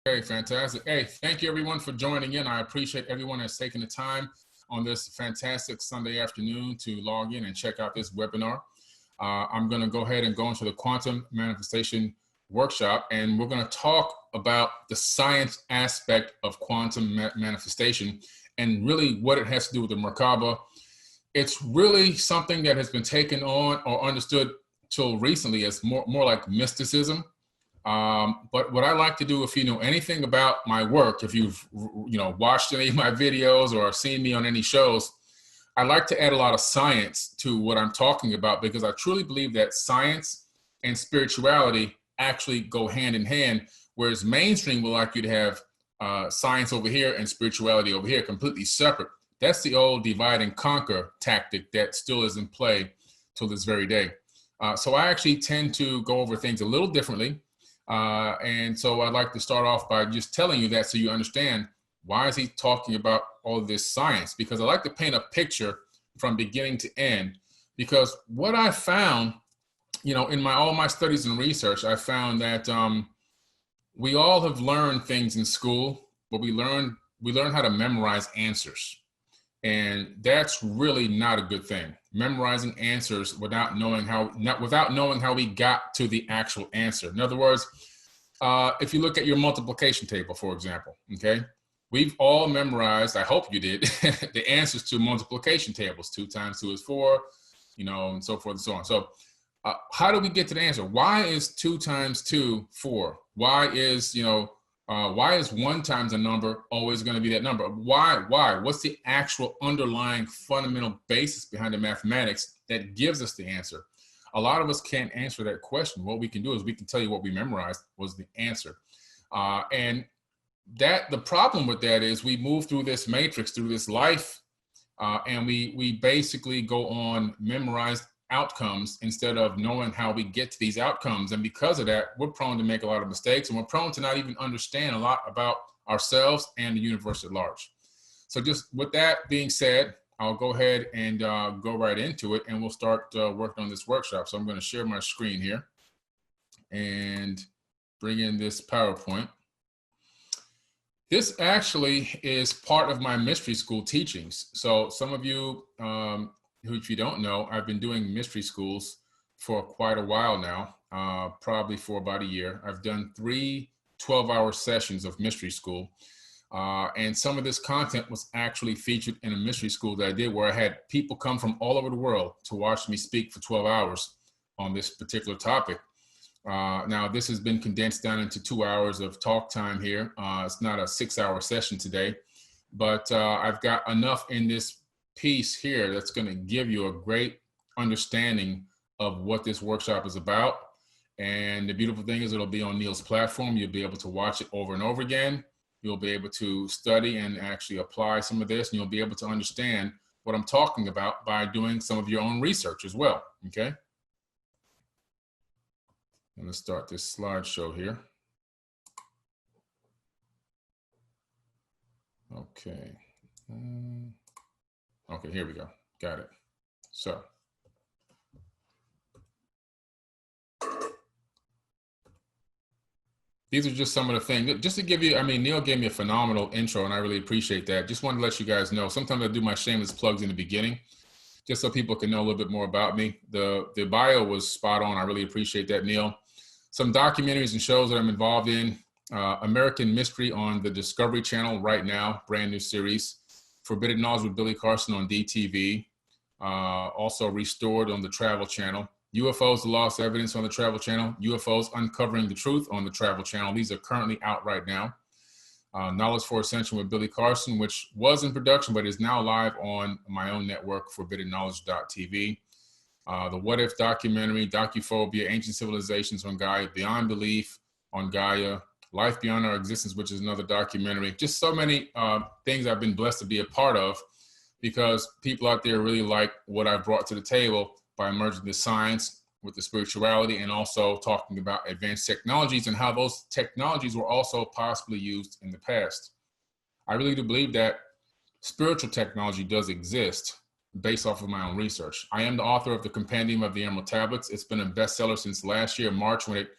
Okay, fantastic. Hey, thank you everyone for joining in. I appreciate everyone that's taken the time on this fantastic Sunday afternoon to log in and check out this webinar. I'm going to go ahead and go into the quantum manifestation workshop, and we're going to talk about the science aspect of quantum manifestation and really what it has to do with the Merkaba. It's really something that has been taken on or understood till recently as more like mysticism. But what I like to do, if you know anything about my work, if you've watched any of my videos or seen me on any shows, I like to add a lot of science to what I'm talking about, because I truly believe that science and spirituality actually go hand in hand, whereas mainstream will like you to have science over here and spirituality over here, completely separate. That's the old divide and conquer tactic that still is in play till this very day. So I actually tend to go over things a little differently. And so I'd like to start off by just telling you that so you understand why is he talking about all this science, because I like to paint a picture from beginning to end. Because what I found, in all my studies and research, I found that we all have learned things in school, but we learn how to memorize answers. And that's really not a good thing. Memorizing answers without knowing how we got to the actual answer. In other words, if you look at your multiplication table, for example, okay, we've all memorized, I hope you did, the answers to multiplication tables. 2 times 2 is 4, and so forth and so on. So how do we get to the answer? Why is 2 times 2 4? Why is 1 times a number always going to be that number? Why? What's the actual underlying fundamental basis behind the mathematics that gives us the answer? A lot of us can't answer that question. What we can do is we can tell you what we memorized was the answer. And the problem with that is we move through this matrix, through this life, and we basically go on memorized outcomes instead of knowing how we get to these outcomes. And because of that, we're prone to make a lot of mistakes, and we're prone to not even understand a lot about ourselves and the universe at large. So just with that being said, I'll go ahead and go right into it, and we'll start working on this workshop. So I'm going to share my screen here and bring in this PowerPoint. This actually is part of my mystery school teachings. So some of you who, if you don't know, I've been doing mystery schools for quite a while now, probably for about a year. I've done 3 12-hour sessions of mystery school. And some of this content was actually featured in a mystery school that I did, where I had people come from all over the world to watch me speak for 12 hours on this particular topic. Now, this has been condensed down into 2 hours of talk time here. It's not a 6-hour session today, but I've got enough in this piece here that's going to give you a great understanding of what this workshop is about. And the beautiful thing is it'll be on Neil's platform. You'll be able to watch it over and over again. You'll be able to study and actually apply some of this, and you'll be able to understand what I'm talking about by doing some of your own research as well, okay? Let's start this slideshow here. Okay. Okay, here we go. Got it. So. These are just some of the things, just to give you, Neil gave me a phenomenal intro, and I really appreciate that. Just wanted to let you guys know, sometimes I do my shameless plugs in the beginning, just so people can know a little bit more about me. The bio was spot on. I really appreciate that, Neil. Some documentaries and shows that I'm involved in. American Mystery on the Discovery Channel right now, brand new series. Forbidden Knowledge with Billy Carson on DTV. Also Restored on the Travel Channel. UFOs, The Lost Evidence on the Travel Channel. UFOs, Uncovering the Truth on the Travel Channel. These are currently out right now. Knowledge for Ascension with Billy Carson, which was in production, but is now live on my own network, forbiddenknowledge.tv. The What If documentary, Docuphobia, Ancient Civilizations on Gaia, Beyond Belief on Gaia, Life Beyond Our Existence, which is another documentary. Just so many things I've been blessed to be a part of, because people out there really like what I brought to the table by merging the science with the spirituality, and also talking about advanced technologies and how those technologies were also possibly used in the past. I really do believe that spiritual technology does exist based off of my own research. I am the author of the Compendium of the Emerald Tablets. It's been a bestseller since last year, March, when it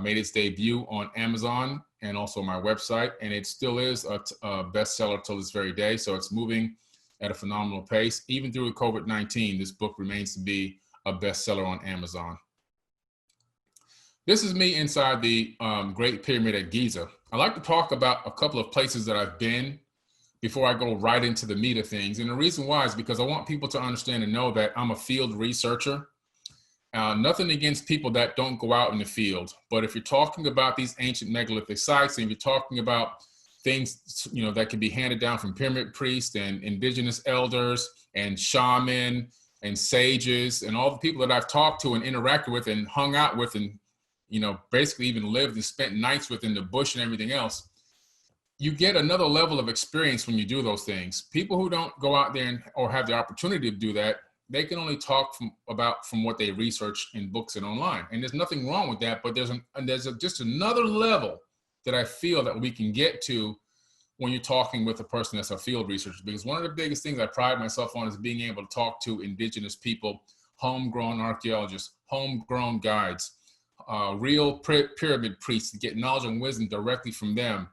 made its debut on Amazon. and also my website. And it still is a bestseller till this very day. So it's moving at a phenomenal pace. Even through COVID-19, this book remains to be a bestseller on Amazon. This is me inside the Great Pyramid at Giza. I like to talk about a couple of places that I've been before I go right into the meat of things. And the reason why is because I want people to understand and know that I'm a field researcher. Nothing against people that don't go out in the field. But if you're talking about these ancient megalithic sites, and you're talking about things, you know, that can be handed down from pyramid priests and indigenous elders and shaman and sages and all the people that I've talked to and interacted with and hung out with and, you know, basically even lived and spent nights with in the bush and everything else, you get another level of experience when you do those things. People who don't go out there or have the opportunity to do that, they can only talk from what they research in books and online. And there's nothing wrong with that, but there's just another level that I feel that we can get to when you're talking with a person that's a field researcher. Because one of the biggest things I pride myself on is being able to talk to indigenous people, homegrown archaeologists, homegrown guides, real pyramid priests, to get knowledge and wisdom directly from them.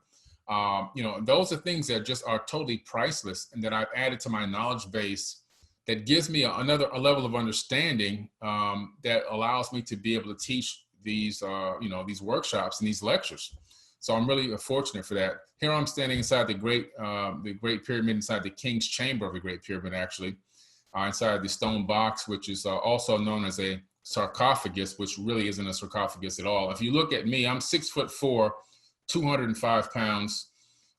You know, those are things that just are totally priceless and that I've added to my knowledge base that gives me a level of understanding that allows me to be able to teach these, you know, these workshops and these lectures. So I'm really fortunate for that. Here I'm standing inside the Great Pyramid, inside the King's Chamber of the Great Pyramid, actually, inside the stone box, which is also known as a sarcophagus, which really isn't a sarcophagus at all. If you look at me, I'm 6'4", 205 pounds.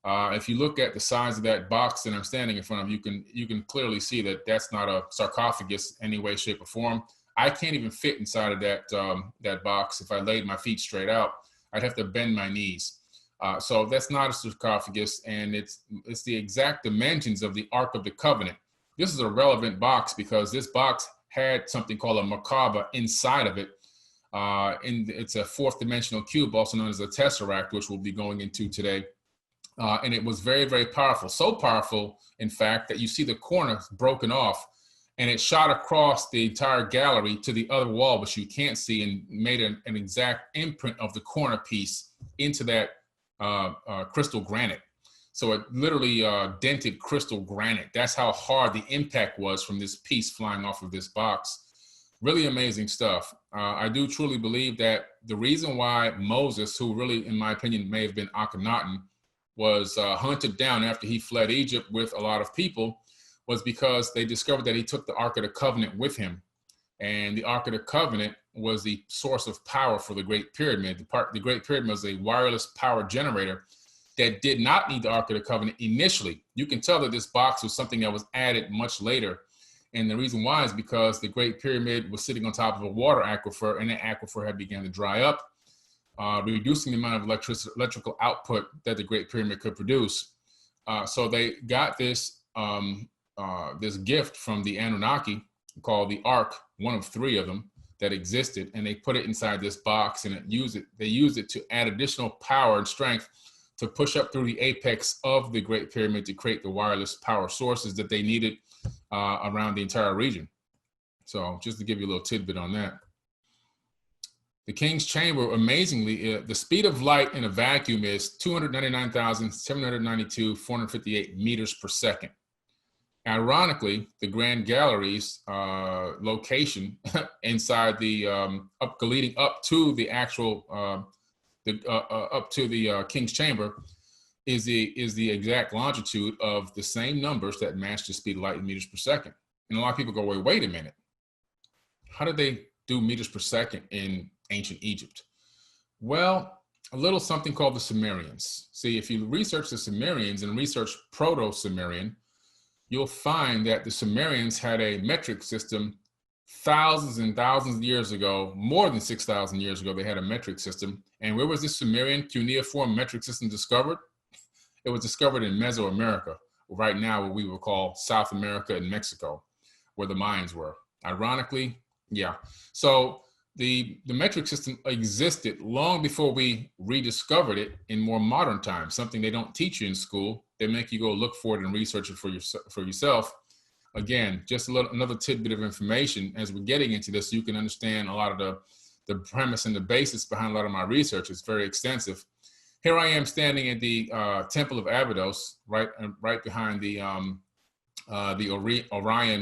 If you look at the size of that box that I'm standing in front of, you can clearly see that that's not a sarcophagus any way, shape, or form. I can't even fit inside of that box. If I laid my feet straight out, I'd have to bend my knees. So that's not a sarcophagus, and it's the exact dimensions of the Ark of the Covenant. This is a relevant box because this box had something called a Merkaba inside of it. It's a fourth dimensional cube, also known as a tesseract, which we'll be going into today. And it was very, very powerful. So powerful, in fact, that you see the corner broken off, and it shot across the entire gallery to the other wall, which you can't see, and made an exact imprint of the corner piece into that crystal granite. So it literally dented crystal granite. That's how hard the impact was from this piece flying off of this box. Really amazing stuff. I do truly believe that the reason why Moses, who really, in my opinion, may have been Akhenaten, was hunted down after he fled Egypt with a lot of people, was because they discovered that he took the Ark of the Covenant with him. And the Ark of the Covenant was the source of power for the Great Pyramid. The Great Pyramid was a wireless power generator that did not need the Ark of the Covenant initially. You can tell that this box was something that was added much later. And the reason why is because the Great Pyramid was sitting on top of a water aquifer, and the aquifer had begun to dry up, reducing the amount of electrical output that the Great Pyramid could produce. So they got this this gift from the Anunnaki called the Ark, one of three of them that existed, and they put it inside this box, and they used it to add additional power and strength to push up through the apex of the Great Pyramid to create the wireless power sources that they needed around the entire region. So just to give you a little tidbit on that. The King's Chamber, amazingly, the speed of light in a vacuum is 299,792,458 meters per second. Ironically, the Grand Gallery's location inside the leading up to the actual up to the King's Chamber is the exact longitude of the same numbers that match the speed of light in meters per second. And a lot of people go, wait a minute, how did they do meters per second in ancient Egypt? Well, a little something called the Sumerians. See, if you research the Sumerians and research Proto-Sumerian, you'll find that the Sumerians had a metric system thousands and thousands of years ago, more than 6,000 years ago. They had a metric system. And where was this Sumerian cuneiform metric system discovered? It was discovered in Mesoamerica, right now what we would call South America and Mexico, where the Mayans were. Ironically, yeah. So the metric system existed long before we rediscovered it in more modern times, something they don't teach you in school. They make you go look for it and research it for yourself. Again, just another tidbit of information as we're getting into this, so you can understand a lot of the premise and the basis behind a lot of my research. It's very extensive. Here I am standing at the Temple of Abydos, right behind the Orion,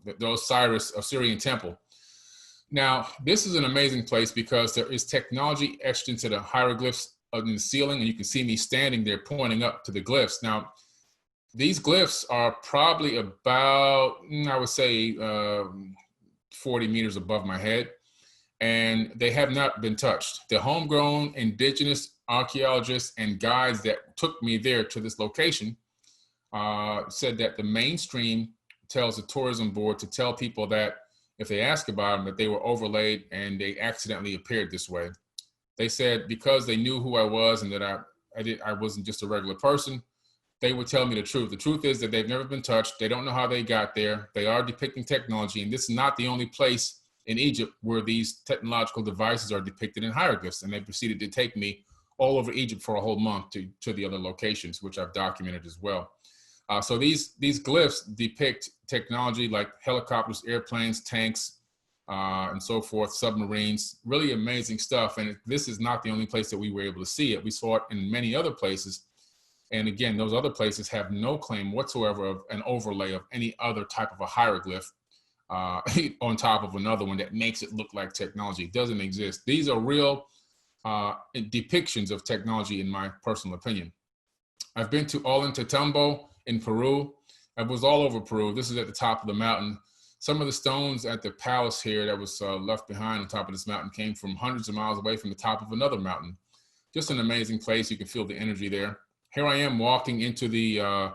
the Osiris Osirian Temple. Now, this is an amazing place because there is technology etched into the hieroglyphs in the ceiling, and you can see me standing there pointing up to the glyphs. Now, these glyphs are probably about, I would say, 40 meters above my head, and they have not been touched. The homegrown indigenous archaeologists and guides that took me there to this location said that the mainstream tells the tourism board to tell people that if they ask about them, that they were overlaid and they accidentally appeared this way. They said because they knew who I was and that I wasn't just a regular person, they would tell me the truth. The truth is that they've never been touched. They don't know how they got there. They are depicting technology, and this is not the only place in Egypt where these technological devices are depicted in hieroglyphs. And they proceeded to take me all over Egypt for a whole month to the other locations, which I've documented as well. So these glyphs depict technology like helicopters, airplanes, tanks, and so forth, submarines, really amazing stuff. And this is not the only place that we were able to see it. We saw it in many other places. And again, those other places have no claim whatsoever of an overlay of any other type of a hieroglyph on top of another one that makes it look like technology. It doesn't exist. These are real depictions of technology, in my personal opinion. I've been to Ollantaytambo in Peru. I was all over Peru. This is at the top of the mountain. Some of the stones at the palace here that was left behind on top of this mountain came from hundreds of miles away from the top of another mountain. Just an amazing place. You can feel the energy there. Here I am walking into the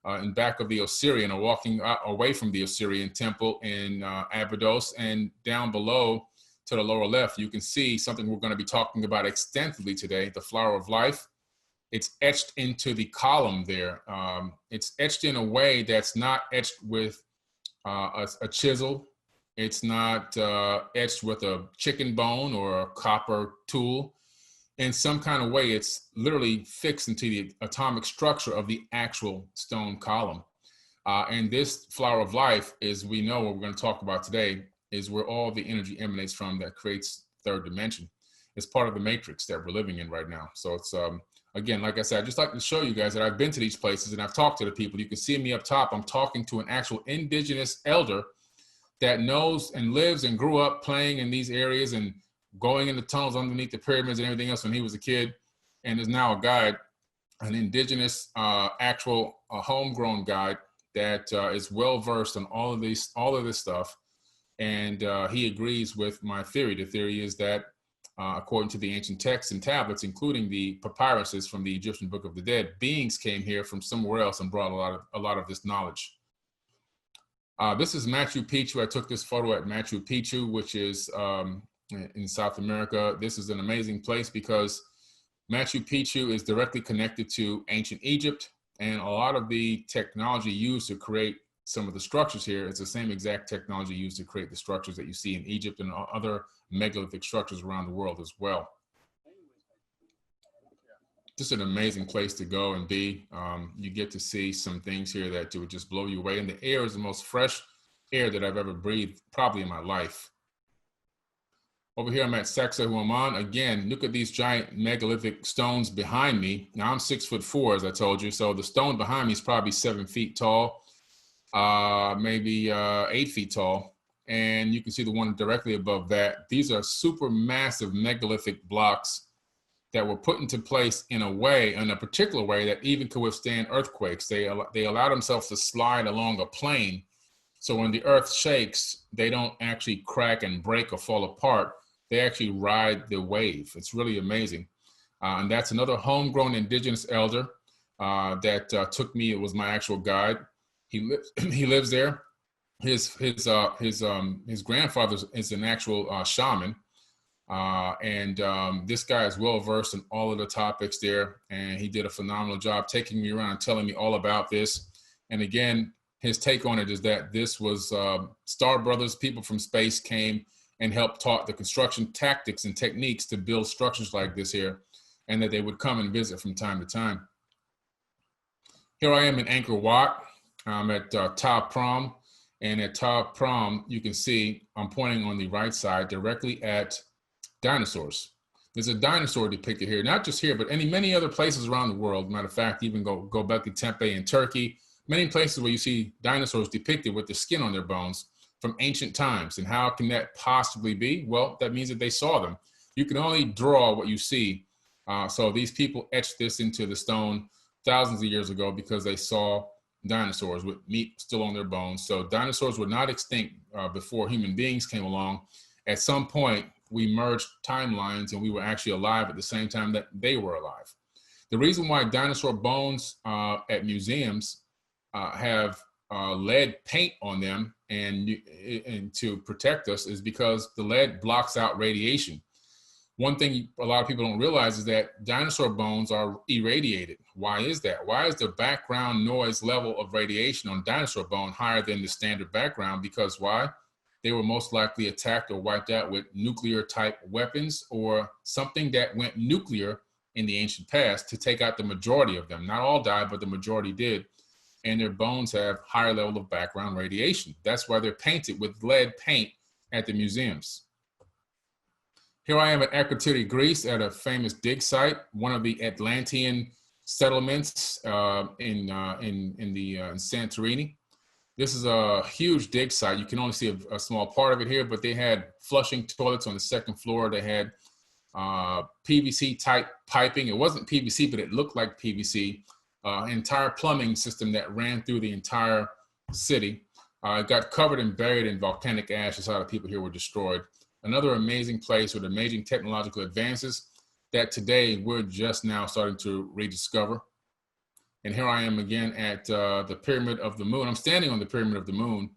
in back of the Osirian, or walking away from the Osirian Temple in Abydos, and down below to the lower left, you can see something we're going to be talking about extensively today, the flower of life. It's etched into the column there. It's etched in a way that's not etched with a chisel. It's not etched with a chicken bone or a copper tool. In some kind of way, it's literally fixed into the atomic structure of the actual stone column. And this flower of life, is, we know what we're going to talk about today, is where all the energy emanates from that creates third dimension. It's part of the matrix that we're living in right now. So it's, again, like I said, I'd just like to show you guys that I've been to these places and I've talked to the people. You can see me up top. I'm talking to an actual indigenous elder that knows and lives and grew up playing in these areas and going in the tunnels underneath the pyramids and everything else when he was a kid, and is now a guide, an indigenous, actual homegrown guide that is well versed on all of this stuff. And he agrees with my theory. The theory is that according to the ancient texts and tablets, including the papyruses from the Egyptian Book of the Dead, beings came here from somewhere else and brought a lot of this knowledge. This is Machu Picchu. I took this photo at Machu Picchu, which is in South America. This is an amazing place because Machu Picchu is directly connected to ancient Egypt, and a lot of the technology used to create some of the structures here is the same exact technology used to create the structures that you see in Egypt and other megalithic structures around the world as well. Just an amazing place to go and be. You get to see some things here that would just blow you away, and the air is the most fresh air that I've ever breathed probably in my life. Over here, I'm at Sacsayhuaman. Again, look at these giant megalithic stones behind me. Now, I'm 6'4", as I told you. So the stone behind me is probably 7 feet tall, maybe 8 feet tall. And you can see the one directly above that. These are super massive megalithic blocks that were put into place in a particular way that even could withstand earthquakes. They allow themselves to slide along a plane. So when the earth shakes, they don't actually crack and break or fall apart. They actually ride the wave. It's really amazing. And that's another homegrown indigenous elder that took me. It was my actual guide. He lives there. His grandfather is an actual shaman. This guy is well versed in all of the topics there. And he did a phenomenal job taking me around and telling me all about this. And again, his take on it is that this was Star Brothers, people from space came and helped taught the construction tactics and techniques to build structures like this here, and that they would come and visit from time to time. Here I am in Angkor Wat. I'm at Ta Prohm, and at Ta Prohm, you can see I'm pointing on the right side directly at dinosaurs. There's a dinosaur depicted here, not just here, but many other places around the world. Matter of fact, even go back to Tempe in Turkey, many places where you see dinosaurs depicted with the skin on their bones from ancient times. And how can that possibly be? Well, that means that they saw them. You can only draw what you see. So these people etched this into the stone thousands of years ago because they saw dinosaurs with meat still on their bones. So dinosaurs were not extinct before human beings came along. At some point, we merged timelines and we were actually alive at the same time that they were alive. The reason why dinosaur bones at museums have lead paint on them and to protect us is because the lead blocks out radiation. One thing a lot of people don't realize is that dinosaur bones are irradiated. Why is that? Why is the background noise level of radiation on dinosaur bone higher than the standard background? Because why? They were most likely attacked or wiped out with nuclear type weapons or something that went nuclear in the ancient past to take out the majority of them. Not all died, but the majority did. And their bones have higher level of background radiation. That's why they're painted with lead paint at the museums. Here I am at Akrotiri, Greece, at a famous dig site, one of the Atlantean settlements in Santorini. This is a huge dig site. You can only see a small part of it here, but they had flushing toilets on the second floor. They had PVC type piping. It wasn't PVC, but it looked like PVC. Entire plumbing system that ran through the entire city. It got covered and buried in volcanic ash. That's how the people here were destroyed. Another amazing place with amazing technological advances that today we're just now starting to rediscover. And here I am again at the Pyramid of the Moon. I'm standing on the Pyramid of the Moon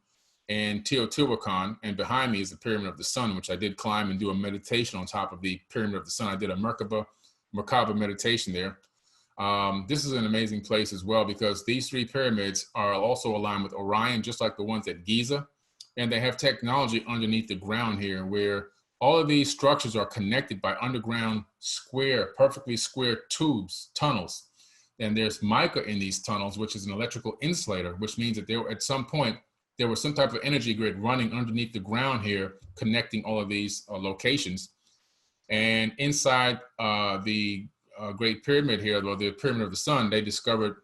in Teotihuacan, and behind me is the Pyramid of the Sun, which I did climb and do a meditation on top of the Pyramid of the Sun. I did a Merkaba meditation there. This is an amazing place as well because these three pyramids are also aligned with Orion, just like the ones at Giza. And they have technology underneath the ground here where all of these structures are connected by underground perfectly square tubes, tunnels. And there's mica in these tunnels, which is an electrical insulator, which means that at some point, there was some type of energy grid running underneath the ground here, connecting all of these locations. And inside the Great Pyramid here, or the Pyramid of the Sun, they discovered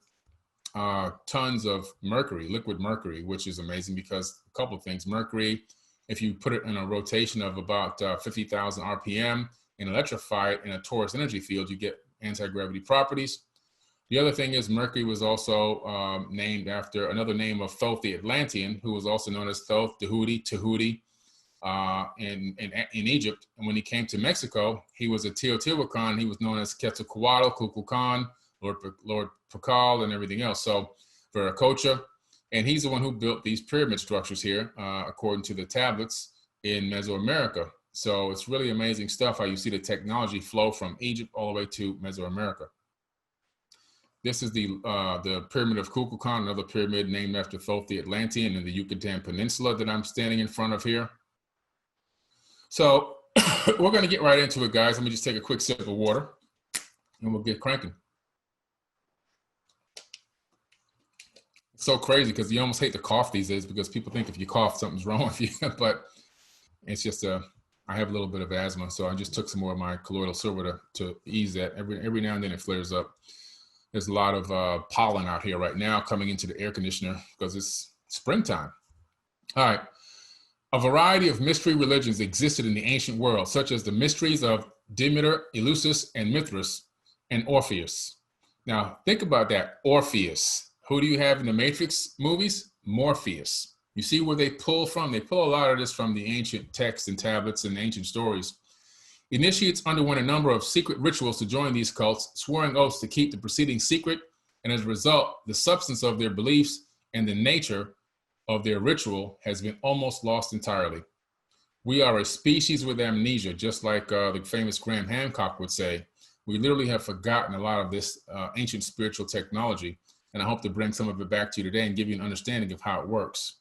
tons of mercury, liquid mercury, which is amazing because a couple of things. Mercury, if you put it in a rotation of about 50,000 RPM and electrify it in a torus energy field, you get anti-gravity properties. The other thing is mercury was also named after another name of Thoth the Atlantean, who was also known as Thoth, Tahuti in Egypt. And when he came to Mexico, he was a Teotihuacan. He was known as Quetzalcoatl, Kukulkan, Lord Pakal, and everything else. So Viracocha, and he's the one who built these pyramid structures here, according to the tablets in Mesoamerica. So it's really amazing stuff how you see the technology flow from Egypt all the way to Mesoamerica. This is the Pyramid of Kukulkan, another pyramid named after Thoth the Atlantean in the Yucatan Peninsula that I'm standing in front of here. So we're going to get right into it, guys. Let me just take a quick sip of water and we'll get cranking. It's so crazy because you almost hate to cough these days because people think if you cough, something's wrong with you. But it's just I have a little bit of asthma, so I just took some more of my colloidal silver to ease that. Every now and then it flares up. There's a lot of pollen out here right now coming into the air conditioner because it's springtime. All right. A variety of mystery religions existed in the ancient world, such as the mysteries of Demeter, Eleusis, and Mithras, and Orpheus. Now, think about that, Orpheus. Who do you have in the Matrix movies? Morpheus. You see where they pull from? They pull a lot of this from the ancient texts and tablets and ancient stories. Initiates underwent a number of secret rituals to join these cults, swearing oaths to keep the proceedings secret, and as a result, the substance of their beliefs and the nature of their ritual has been almost lost entirely. We are a species with amnesia, just like the famous Graham Hancock would say. We literally have forgotten a lot of this ancient spiritual technology, and I hope to bring some of it back to you today and give you an understanding of how it works.